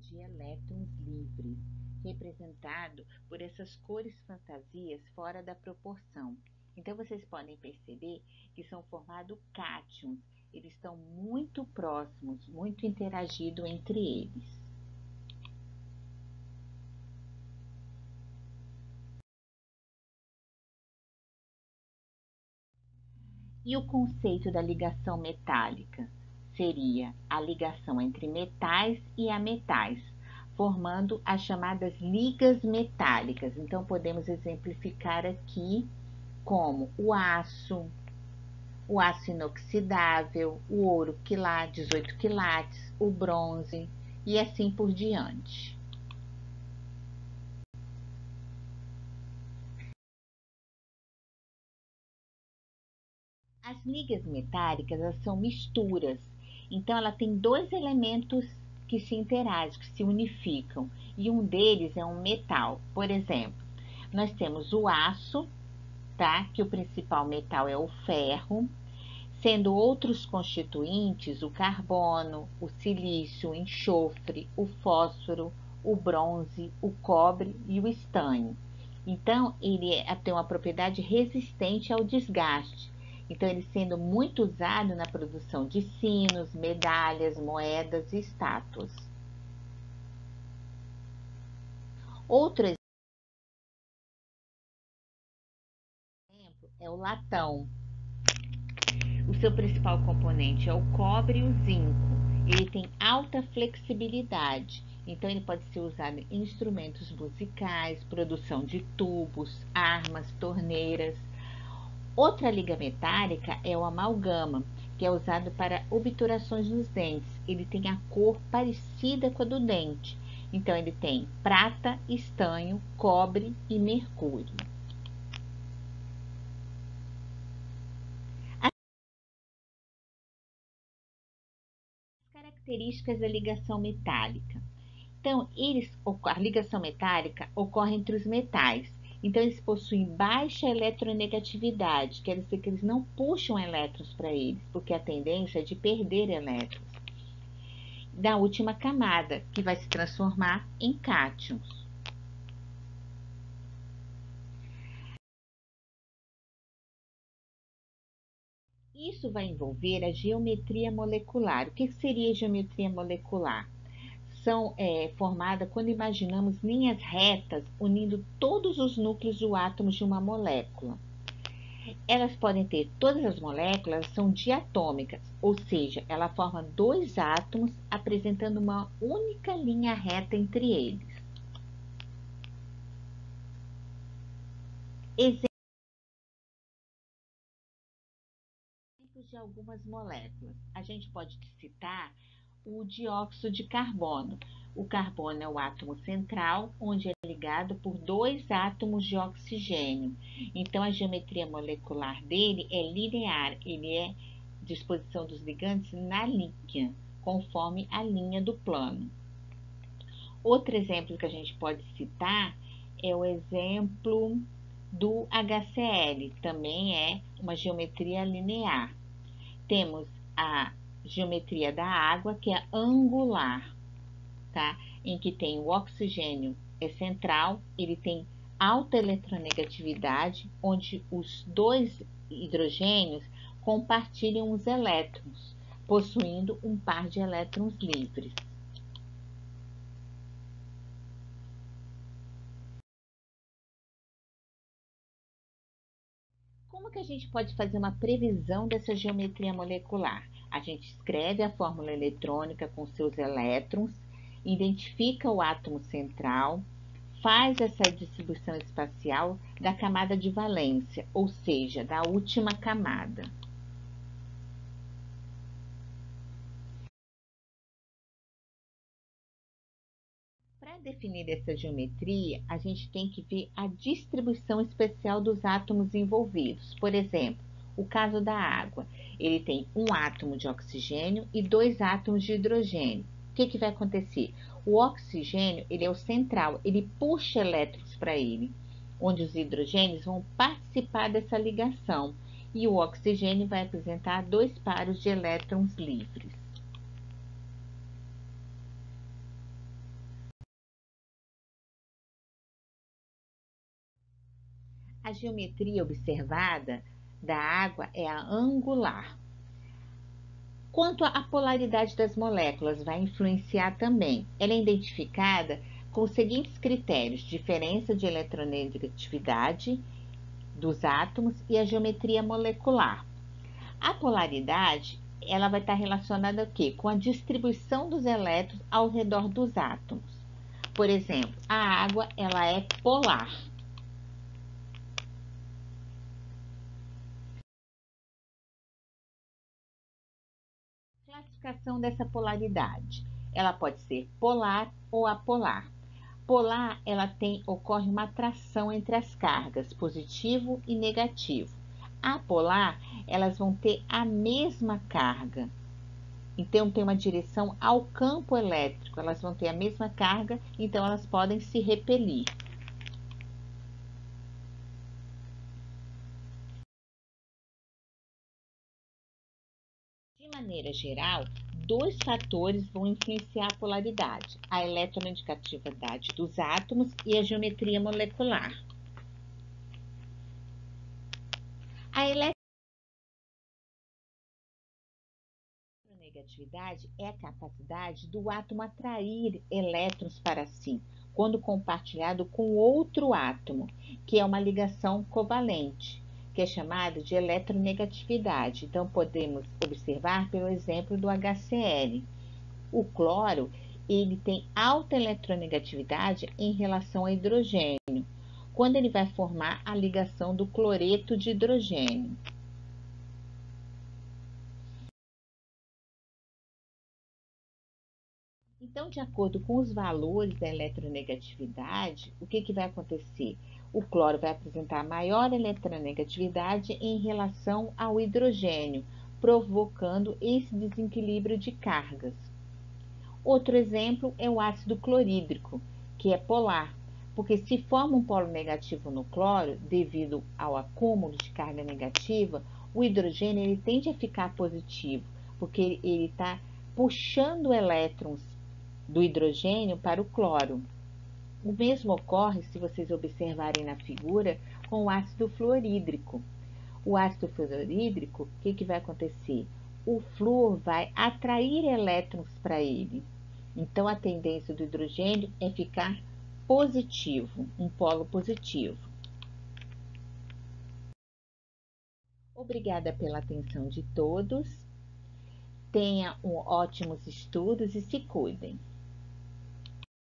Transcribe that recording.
de elétrons livres, representado por essas cores fantasias fora da proporção. Então, vocês podem perceber que são formados cátions, eles estão muito próximos, muito interagido entre eles. E o conceito da ligação metálica seria a ligação entre metais e ametais, formando as chamadas ligas metálicas. Então, podemos exemplificar aqui como o aço inoxidável, o ouro quilate, 18 quilates, o bronze e assim por diante. As ligas metálicas, elas são misturas. Então, ela tem dois elementos que se interagem, que se unificam, e um deles é um metal. Por exemplo, nós temos o aço, tá? Que o principal metal é o ferro, sendo outros constituintes o carbono, o silício, o enxofre, o fósforo, o bronze, o cobre e o estanho. Então, ele tem uma propriedade resistente ao desgaste. Então, ele sendo muito usado na produção de sinos, medalhas, moedas e estátuas. Outro exemplo é o latão. O seu principal componente é o cobre e o zinco. Ele tem alta flexibilidade, então ele pode ser usado em instrumentos musicais, produção de tubos, armas, torneiras. Outra liga metálica é o amalgama, que é usado para obturações nos dentes. Ele tem a cor parecida com a do dente. Então, ele tem prata, estanho, cobre e mercúrio. As características da ligação metálica. Então, a ligação metálica ocorre entre os metais. Então, eles possuem baixa eletronegatividade, quer dizer que eles não puxam elétrons para eles, porque a tendência é de perder elétrons. Da última camada, que vai se transformar em cátions. Isso vai envolver a geometria molecular. O que seria geometria molecular? São formadas quando imaginamos linhas retas unindo todos os núcleos de átomos de uma molécula. Elas podem ter, todas as moléculas são diatômicas, ou seja, ela forma dois átomos apresentando uma única linha reta entre eles. Exemplos de algumas moléculas. A gente pode citar o dióxido de carbono. O carbono é o átomo central, onde é ligado por dois átomos de oxigênio. Então, a geometria molecular dele é linear, ele é disposição dos ligandes na linha, conforme a linha do plano. Outro exemplo que a gente pode citar é o exemplo do HCl, também é uma geometria linear. Temos a geometria da água, que é angular, tá? Em que tem o oxigênio é central, ele tem alta eletronegatividade, onde os dois hidrogênios compartilham os elétrons, possuindo um par de elétrons livres. Como que a gente pode fazer uma previsão dessa geometria molecular? A gente escreve a fórmula eletrônica com seus elétrons, identifica o átomo central, faz essa distribuição espacial da camada de valência, ou seja, da última camada. Para definir essa geometria, a gente tem que ver a distribuição especial dos átomos envolvidos. Por exemplo, o caso da água, ele tem um átomo de oxigênio e dois átomos de hidrogênio. O que vai acontecer? O oxigênio, ele é o central, ele puxa elétrons para ele, onde os hidrogênios vão participar dessa ligação e o oxigênio vai apresentar dois pares de elétrons livres. A geometria observada da água é a angular. Quanto à polaridade das moléculas, vai influenciar também. Ela é identificada com os seguintes critérios: diferença de eletronegatividade dos átomos e a geometria molecular. A polaridade, ela vai estar relacionada ao quê? Com a distribuição dos elétrons ao redor dos átomos. Por exemplo, a água, ela é polar. Classificação dessa polaridade. Ela pode ser polar ou apolar. Polar, ocorre uma atração entre as cargas, positivo e negativo. Apolar, elas vão ter a mesma carga. Então, tem uma direção ao campo elétrico. Elas vão ter a mesma carga, então elas podem se repelir. De maneira geral, dois fatores vão influenciar a polaridade: a eletronegatividade dos átomos e a geometria molecular. A eletronegatividade é a capacidade do átomo atrair elétrons para si, quando compartilhado com outro átomo, que é uma ligação covalente, que é chamada de eletronegatividade. Então, podemos observar pelo exemplo do HCl. O cloro, ele tem alta eletronegatividade em relação ao hidrogênio, quando ele vai formar a ligação do cloreto de hidrogênio. Então, de acordo com os valores da eletronegatividade, o que vai acontecer? O cloro vai apresentar maior eletronegatividade em relação ao hidrogênio, provocando esse desequilíbrio de cargas. Outro exemplo é o ácido clorídrico, que é polar, porque se forma um polo negativo no cloro, devido ao acúmulo de carga negativa, o hidrogênio ele tende a ficar positivo, porque ele está puxando elétrons do hidrogênio para o cloro. O mesmo ocorre, se vocês observarem na figura, com o ácido fluorídrico. O ácido fluorídrico, o que vai acontecer? O flúor vai atrair elétrons para ele. Então, a tendência do hidrogênio é ficar positivo, um polo positivo. Obrigada pela atenção de todos. Tenha ótimos estudos e se cuidem.